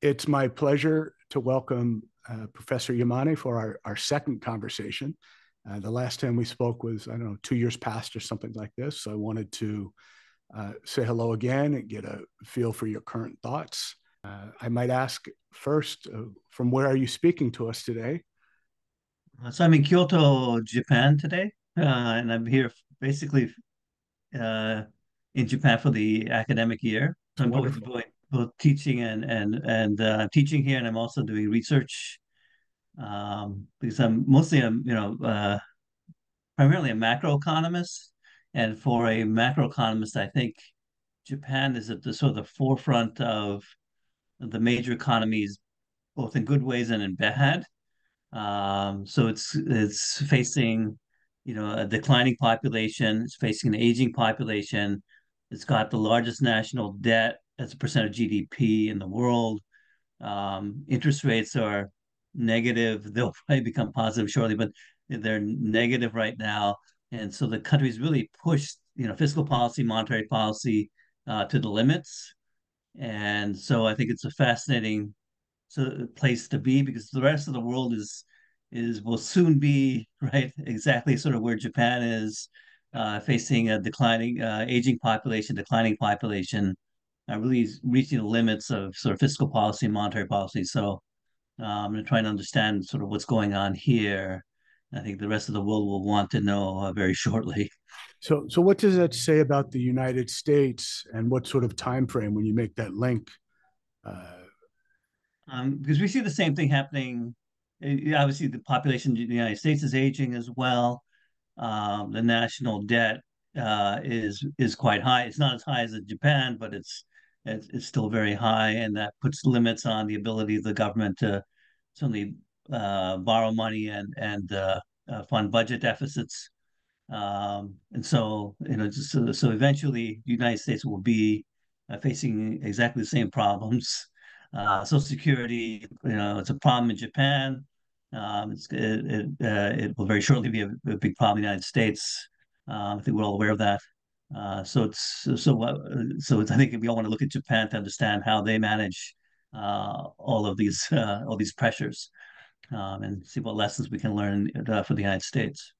It's my pleasure to welcome Professor Yamane for our second conversation. The last time we spoke was, I don't know, 2 years past or something like this. So I wanted to say hello again and get a feel for your current thoughts. I might ask first, from where are you speaking to us today? So I'm in Kyoto, Japan today, and I'm here basically uh, in Japan for the academic year. So I'm both Wonderful. both teaching and I'm teaching here, and I'm also doing research because I'm mostly primarily a macroeconomist, and for a macroeconomist, I think Japan is at the sort of the forefront of the major economies, both in good ways and in bad. So it's facing, a declining population. It's facing an aging population. It's got the largest national debt as a percent of GDP in the world. Interest rates are negative. They'll probably become positive shortly, but they're negative right now. And so the country's really pushed, fiscal policy, monetary policy to the limits. And so I think it's a fascinating place to be because the rest of the world is will soon be right exactly sort of where Japan is, facing a declining aging population, declining population, really reaching the limits of sort of fiscal policy and monetary policy. So I'm going to try and understand sort of what's going on here. I think the rest of the world will want to know very shortly. So what does that say about the United States and what sort of time frame when you make that link? Uh, Because we see the same thing happening. Obviously, the population in the United States is aging as well. The national debt is quite high. It's not as high as in Japan, but it's still very high, and that puts limits on the ability of the government to certainly borrow money and fund budget deficits. And so, so eventually, the United States will be facing exactly the same problems. Social Security, it's a problem in Japan. It will very shortly be a big problem in the United States. I think we're all aware of that. I think we all want to look at Japan to understand how they manage all these pressures, and see what lessons we can learn for the United States.